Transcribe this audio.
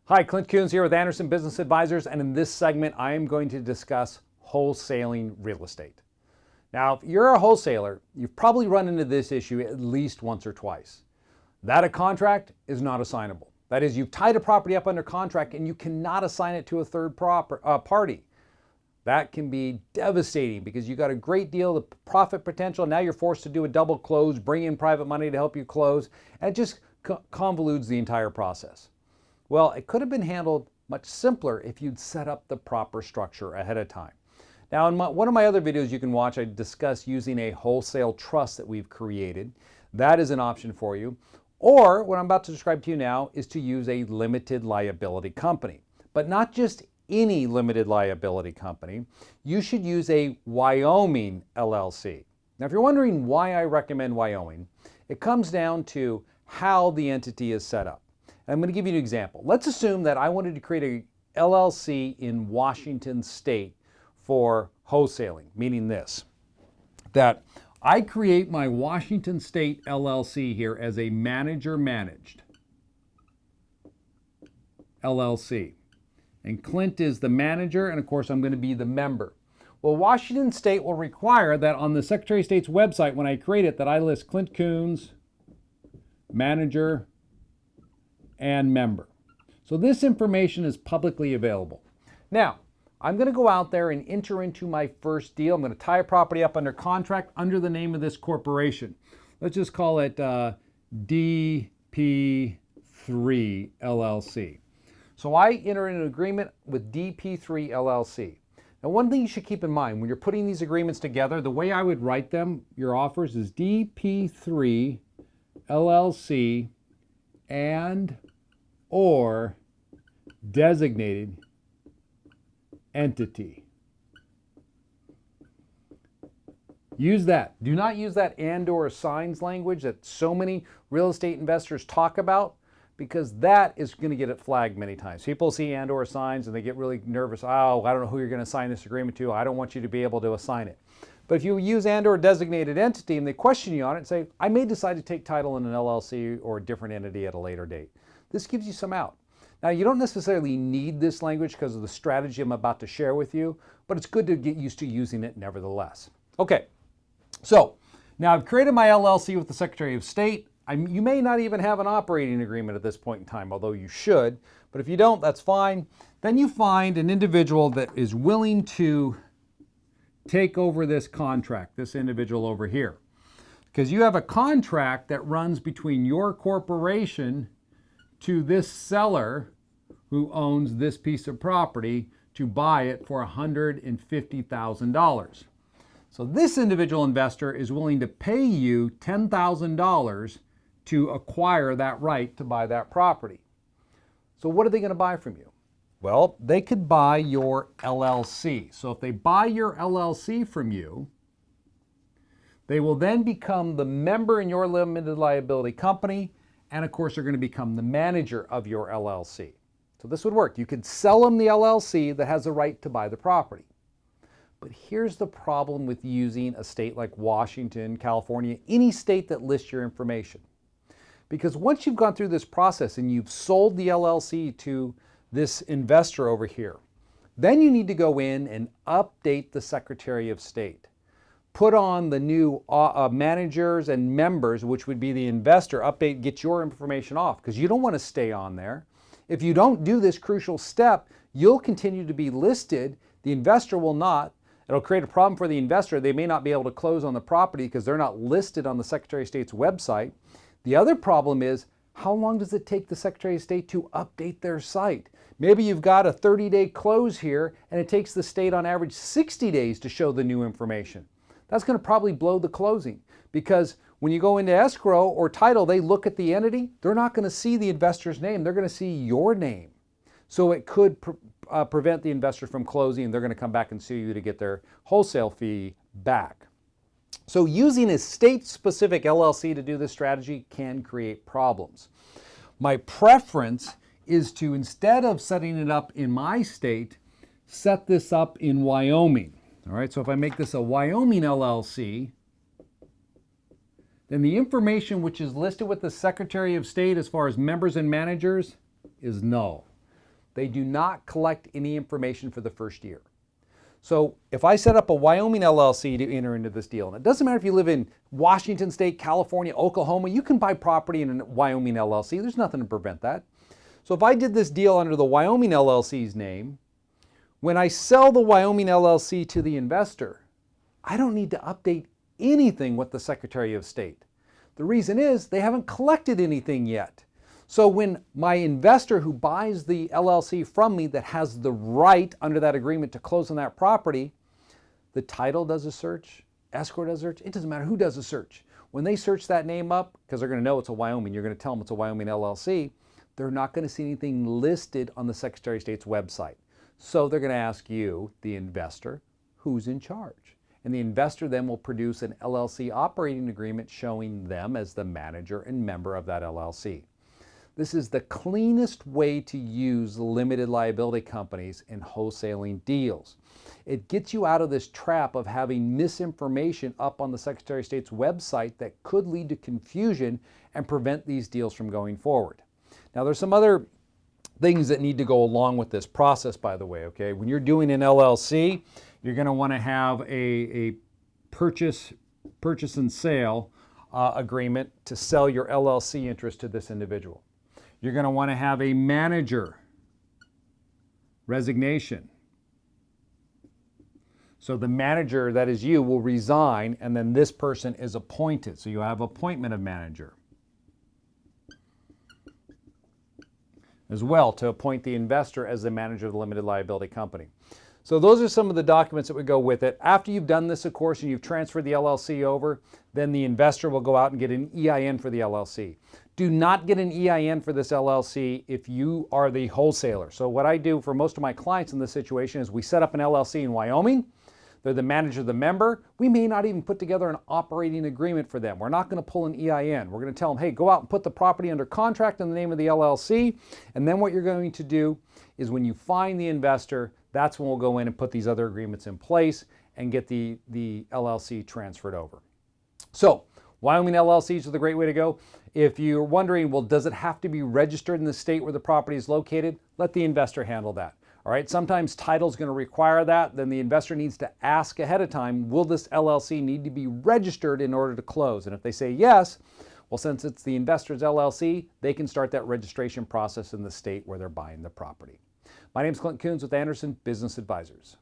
Hi, Clint Coons here with Anderson Business Advisors, and in this segment, I am going to discuss wholesaling real estate. Now, if you're a wholesaler, you've probably run into this issue at least once or twice. That a contract is not assignable. That is, you've tied a property up under contract and you cannot assign it to a third party. That can be devastating because you got a great deal of profit potential. Now you're forced to do a double close, bring in private money to help you close, and it just convolutes the entire process. Well, it could have been handled much simpler if you'd set up the proper structure ahead of time. Now, in one of my other videos you can watch, I discuss using a wholesale trust that we've created. That is an option for you. Or what I'm about to describe to you now is to use a limited liability company. But not just any limited liability company. You should use a Wyoming LLC. Now, if you're wondering why I recommend Wyoming, it comes down to how the entity is set up. I'm going to give you an example. Let's assume that I wanted to create a LLC in Washington State for wholesaling, meaning this, that I create my Washington State LLC here as a manager managed LLC. And Clint is the manager, and of course I'm going to be the member. Well, Washington State will require that on the Secretary of State's website when I create it that I list Clint Coons, manager, and member. So this information is publicly available. Now, I'm going to go out there and enter into my first deal. I'm going to tie a property up under contract under the name of this corporation. Let's just call it DP3 LLC. So I enter in an agreement with DP3 LLC. Now, one thing you should keep in mind when you're putting these agreements together, the way I would write them, your offers, is DP3 LLC and or designated entity. Use that. Do not use that and or assigns language that so many real estate investors talk about, because that is going to get it flagged many times. People see and or assigns and they get really nervous. Oh, I don't know who you're going to assign this agreement to. I don't want you to be able to assign it. But if you use and or designated entity and they question you on it and say, I may decide to take title in an LLC or a different entity at a later date. This gives you some out. Now, you don't necessarily need this language because of the strategy I'm about to share with you, but it's good to get used to using it nevertheless. Okay, so now I've created my LLC with the Secretary of State. You may not even have an operating agreement at this point in time, although you should, but if you don't, that's fine. Then you find an individual that is willing to take over this contract, this individual over here. Because you have a contract that runs between your corporation to this seller who owns this piece of property to buy it for $150,000. So this individual investor is willing to pay you $10,000 to acquire that right to buy that property. So what are they going to buy from you? Well, they could buy your LLC. So if they buy your LLC from you, they will then become the member in your limited liability company, and of course, they're going to become the manager of your LLC. So this would work. You could sell them the LLC that has the right to buy the property. But here's the problem with using a state like Washington, California, any state that lists your information. Because once you've gone through this process and you've sold the LLC to this investor over here, then you need to go in and update the Secretary of State. Put on the new managers and members, which would be the investor, update, get your information off, because you don't want to stay on there. If you don't do this crucial step, you'll continue to be listed. The investor will not. It'll create a problem for the investor. They may not be able to close on the property because they're not listed on the Secretary of State's website. The other problem is, how long does it take the Secretary of State to update their site? Maybe you've got a 30-day close here, and it takes the state on average 60 days to show the new information. That's going to probably blow the closing, because when you go into escrow or title, they look at the entity. They're not going to see the investor's name. They're going to see your name. So it could prevent the investor from closing. They're going to come back and sue you to get their wholesale fee back. So using a state-specific LLC to do this strategy can create problems. My preference is to, instead of setting it up in my state, set this up in Wyoming. All right, so if I make this a Wyoming LLC, then the information which is listed with the Secretary of State as far as members and managers is null. They do not collect any information for the first year. So if I set up a Wyoming LLC to enter into this deal, and it doesn't matter if you live in Washington State, California, Oklahoma, you can buy property in a Wyoming LLC. There's nothing to prevent that. So if I did this deal under the Wyoming LLC's name, when I sell the Wyoming LLC to the investor, I don't need to update anything with the Secretary of State. The reason is they haven't collected anything yet. So when my investor who buys the LLC from me that has the right under that agreement to close on that property, the title does a search, escrow does a search, it doesn't matter who does a search. When they search that name up, because they're going to know it's a Wyoming, you're going to tell them it's a Wyoming LLC, they're not going to see anything listed on the Secretary of State's website. So they're going to ask you, the investor, who's in charge. And the investor then will produce an LLC operating agreement showing them as the manager and member of that LLC. This is the cleanest way to use limited liability companies in wholesaling deals. It gets you out of this trap of having misinformation up on the Secretary of State's website that could lead to confusion and prevent these deals from going forward. Now, there's some other things that need to go along with this process, by the way, okay? When you're doing an LLC, you're going to want to have a purchase and sale agreement to sell your LLC interest to this individual. You're going to want to have a manager resignation. So the manager, that is you, will resign, and then this person is appointed. So you have appointment of manager as well to appoint the investor as the manager of the limited liability company. So those are some of the documents that would go with it. After you've done this, of course, and you've transferred the LLC over, then the investor will go out and get an EIN for the LLC. Do not get an EIN for this LLC if you are the wholesaler. So what I do for most of my clients in this situation is we set up an LLC in Wyoming. They're the manager, the member. We may not even put together an operating agreement for them. We're not going to pull an EIN. We're going to tell them, hey, go out and put the property under contract in the name of the LLC. And then what you're going to do is when you find the investor, that's when we'll go in and put these other agreements in place and get the LLC transferred over. So Wyoming LLCs are the great way to go. If you're wondering, well, does it have to be registered in the state where the property is located? Let the investor handle that. All right, sometimes title is going to require that. Then the investor needs to ask ahead of time, will this LLC need to be registered in order to close? And if they say yes, well, since it's the investor's LLC, they can start that registration process in the state where they're buying the property. My name is Clint Coons with Anderson Business Advisors.